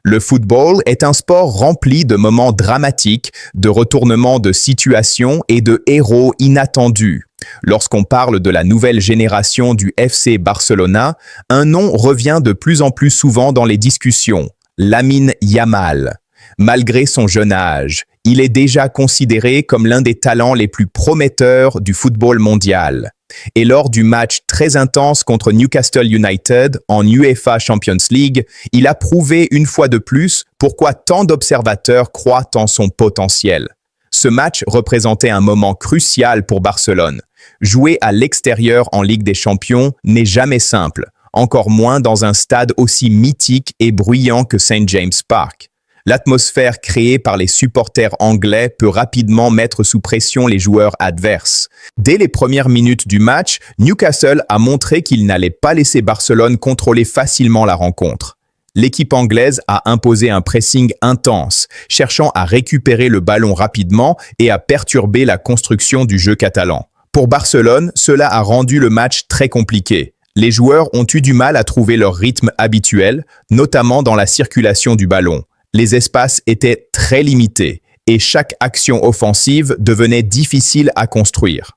Le football est un sport rempli de moments dramatiques, de retournements de situation et de héros inattendus. Lorsqu'on parle de la nouvelle génération du FC Barcelona, un nom revient de plus en plus souvent dans les discussions, Lamine Yamal. Malgré son jeune âge, il est déjà considéré comme l'un des talents les plus prometteurs du football mondial. Et lors du match très intense contre Newcastle United en UEFA Champions League, il a prouvé une fois de plus pourquoi tant d'observateurs croient en son potentiel. Ce match représentait un moment crucial pour Barcelone. Jouer à l'extérieur en Ligue des Champions n'est jamais simple, encore moins dans un stade aussi mythique et bruyant que St. James Park. L'atmosphère créée par les supporters anglais peut rapidement mettre sous pression les joueurs adverses. Dès les premières minutes du match, Newcastle a montré qu'il n'allait pas laisser Barcelone contrôler facilement la rencontre. L'équipe anglaise a imposé un pressing intense, cherchant à récupérer le ballon rapidement et à perturber la construction du jeu catalan. Pour Barcelone, cela a rendu le match très compliqué. Les joueurs ont eu du mal à trouver leur rythme habituel, notamment dans la circulation du ballon. Les espaces étaient très limités et chaque action offensive devenait difficile à construire.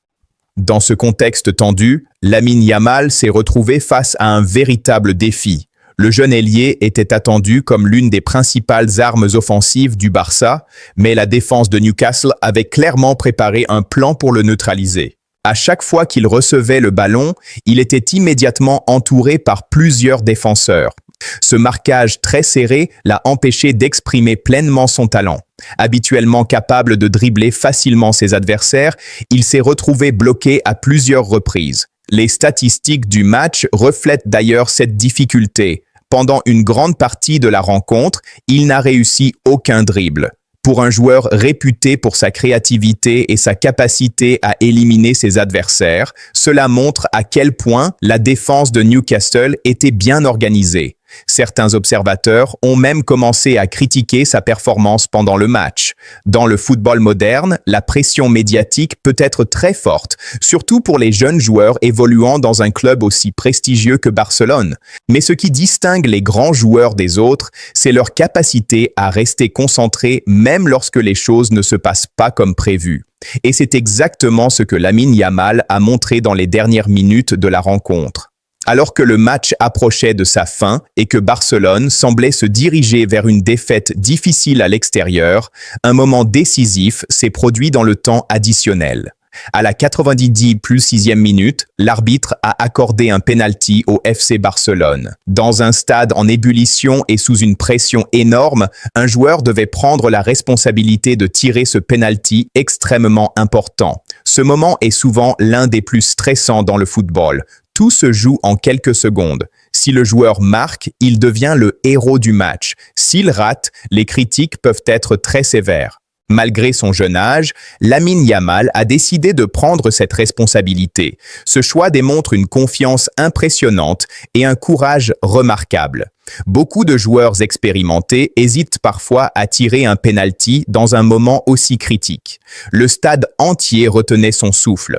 Dans ce contexte tendu, Lamine Yamal s'est retrouvé face à un véritable défi. Le jeune ailier était attendu comme l'une des principales armes offensives du Barça, mais la défense de Newcastle avait clairement préparé un plan pour le neutraliser. À chaque fois qu'il recevait le ballon, il était immédiatement entouré par plusieurs défenseurs. Ce marquage très serré l'a empêché d'exprimer pleinement son talent. Habituellement capable de dribbler facilement ses adversaires, il s'est retrouvé bloqué à plusieurs reprises. Les statistiques du match reflètent d'ailleurs cette difficulté. Pendant une grande partie de la rencontre, il n'a réussi aucun dribble. Pour un joueur réputé pour sa créativité et sa capacité à éliminer ses adversaires, cela montre à quel point la défense de Newcastle était bien organisée. Certains observateurs ont même commencé à critiquer sa performance pendant le match. Dans le football moderne, la pression médiatique peut être très forte, surtout pour les jeunes joueurs évoluant dans un club aussi prestigieux que Barcelone. Mais ce qui distingue les grands joueurs des autres, c'est leur capacité à rester concentrés même lorsque les choses ne se passent pas comme prévu. Et c'est exactement ce que Lamine Yamal a montré dans les dernières minutes de la rencontre. Alors que le match approchait de sa fin et que Barcelone semblait se diriger vers une défaite difficile à l'extérieur, un moment décisif s'est produit dans le temps additionnel. À la 90 plus 6e minute, l'arbitre a accordé un penalty au FC Barcelone. Dans un stade en ébullition et sous une pression énorme, un joueur devait prendre la responsabilité de tirer ce penalty extrêmement important. Ce moment est souvent l'un des plus stressants dans le football. Tout se joue en quelques secondes. Si le joueur marque, il devient le héros du match. S'il rate, les critiques peuvent être très sévères. Malgré son jeune âge, Lamine Yamal a décidé de prendre cette responsabilité. Ce choix démontre une confiance impressionnante et un courage remarquable. Beaucoup de joueurs expérimentés hésitent parfois à tirer un penalty dans un moment aussi critique. Le stade entier retenait son souffle.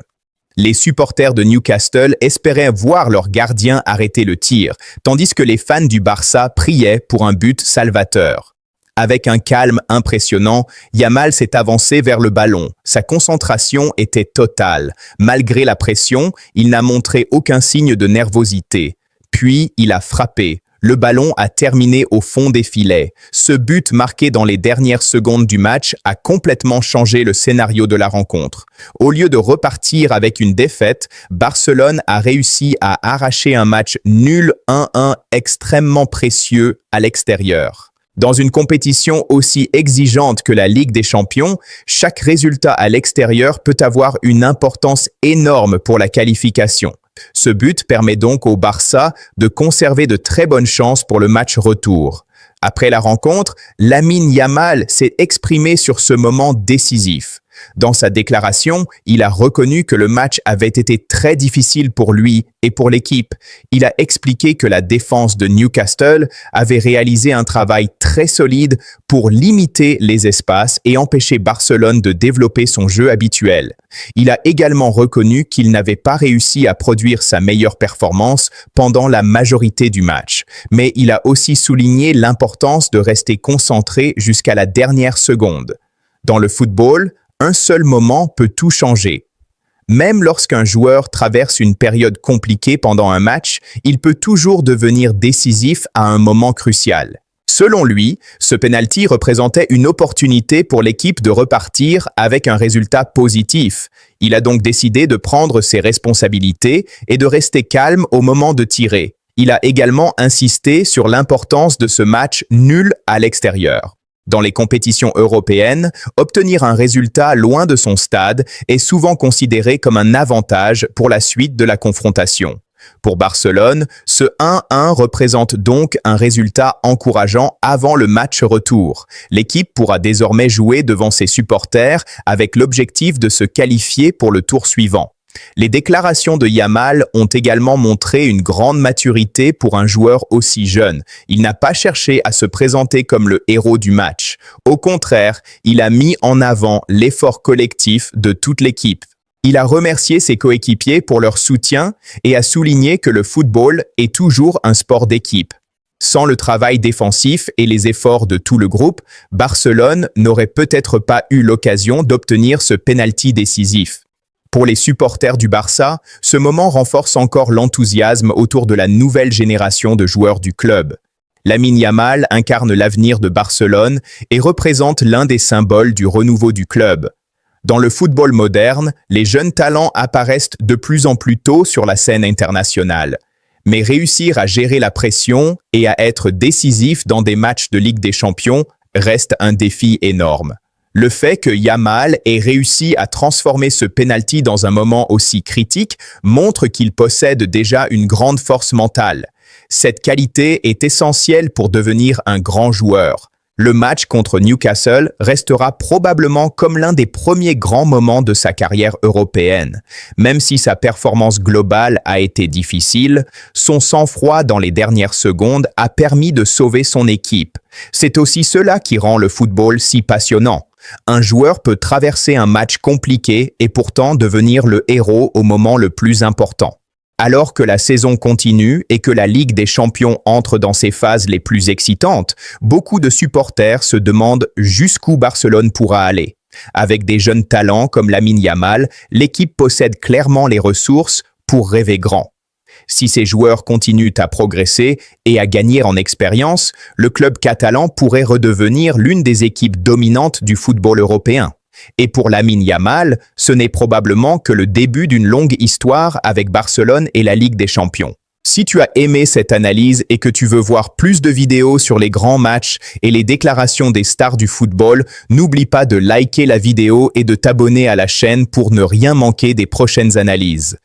Les supporters de Newcastle espéraient voir leur gardien arrêter le tir, tandis que les fans du Barça priaient pour un but salvateur. Avec un calme impressionnant, Yamal s'est avancé vers le ballon. Sa concentration était totale. Malgré la pression, il n'a montré aucun signe de nervosité. Puis, il a frappé. Le ballon a terminé au fond des filets. Ce but marqué dans les dernières secondes du match a complètement changé le scénario de la rencontre. Au lieu de repartir avec une défaite, Barcelone a réussi à arracher un match nul 1-1 extrêmement précieux à l'extérieur. Dans une compétition aussi exigeante que la Ligue des Champions, chaque résultat à l'extérieur peut avoir une importance énorme pour la qualification. Ce but permet donc au Barça de conserver de très bonnes chances pour le match retour. Après la rencontre, Lamine Yamal s'est exprimé sur ce moment décisif. Dans sa déclaration, il a reconnu que le match avait été très difficile pour lui et pour l'équipe. Il a expliqué que la défense de Newcastle avait réalisé un travail très solide pour limiter les espaces et empêcher Barcelone de développer son jeu habituel. Il a également reconnu qu'il n'avait pas réussi à produire sa meilleure performance pendant la majorité du match, mais il a aussi souligné l'importance de rester concentré jusqu'à la dernière seconde. Dans le football, un seul moment peut tout changer. Même lorsqu'un joueur traverse une période compliquée pendant un match, il peut toujours devenir décisif à un moment crucial. Selon lui, ce penalty représentait une opportunité pour l'équipe de repartir avec un résultat positif. Il a donc décidé de prendre ses responsabilités et de rester calme au moment de tirer. Il a également insisté sur l'importance de ce match nul à l'extérieur. Dans les compétitions européennes, obtenir un résultat loin de son stade est souvent considéré comme un avantage pour la suite de la confrontation. Pour Barcelone, ce 1-1 représente donc un résultat encourageant avant le match retour. L'équipe pourra désormais jouer devant ses supporters avec l'objectif de se qualifier pour le tour suivant. Les déclarations de Yamal ont également montré une grande maturité pour un joueur aussi jeune. Il n'a pas cherché à se présenter comme le héros du match. Au contraire, il a mis en avant l'effort collectif de toute l'équipe. Il a remercié ses coéquipiers pour leur soutien et a souligné que le football est toujours un sport d'équipe. Sans le travail défensif et les efforts de tout le groupe, Barcelone n'aurait peut-être pas eu l'occasion d'obtenir ce penalty décisif. Pour les supporters du Barça, ce moment renforce encore l'enthousiasme autour de la nouvelle génération de joueurs du club. Lamine Yamal incarne l'avenir de Barcelone et représente l'un des symboles du renouveau du club. Dans le football moderne, les jeunes talents apparaissent de plus en plus tôt sur la scène internationale. Mais réussir à gérer la pression et à être décisif dans des matchs de Ligue des Champions reste un défi énorme. Le fait que Yamal ait réussi à transformer ce penalty dans un moment aussi critique montre qu'il possède déjà une grande force mentale. Cette qualité est essentielle pour devenir un grand joueur. Le match contre Newcastle restera probablement comme l'un des premiers grands moments de sa carrière européenne. Même si sa performance globale a été difficile, son sang-froid dans les dernières secondes a permis de sauver son équipe. C'est aussi cela qui rend le football si passionnant. Un joueur peut traverser un match compliqué et pourtant devenir le héros au moment le plus important. Alors que la saison continue et que la Ligue des Champions entre dans ses phases les plus excitantes, beaucoup de supporters se demandent jusqu'où Barcelone pourra aller. Avec des jeunes talents comme Lamine Yamal, l'équipe possède clairement les ressources pour rêver grand. Si ces joueurs continuent à progresser et à gagner en expérience, le club catalan pourrait redevenir l'une des équipes dominantes du football européen. Et pour Lamine Yamal, ce n'est probablement que le début d'une longue histoire avec Barcelone et la Ligue des Champions. Si tu as aimé cette analyse et que tu veux voir plus de vidéos sur les grands matchs et les déclarations des stars du football, n'oublie pas de liker la vidéo et de t'abonner à la chaîne pour ne rien manquer des prochaines analyses.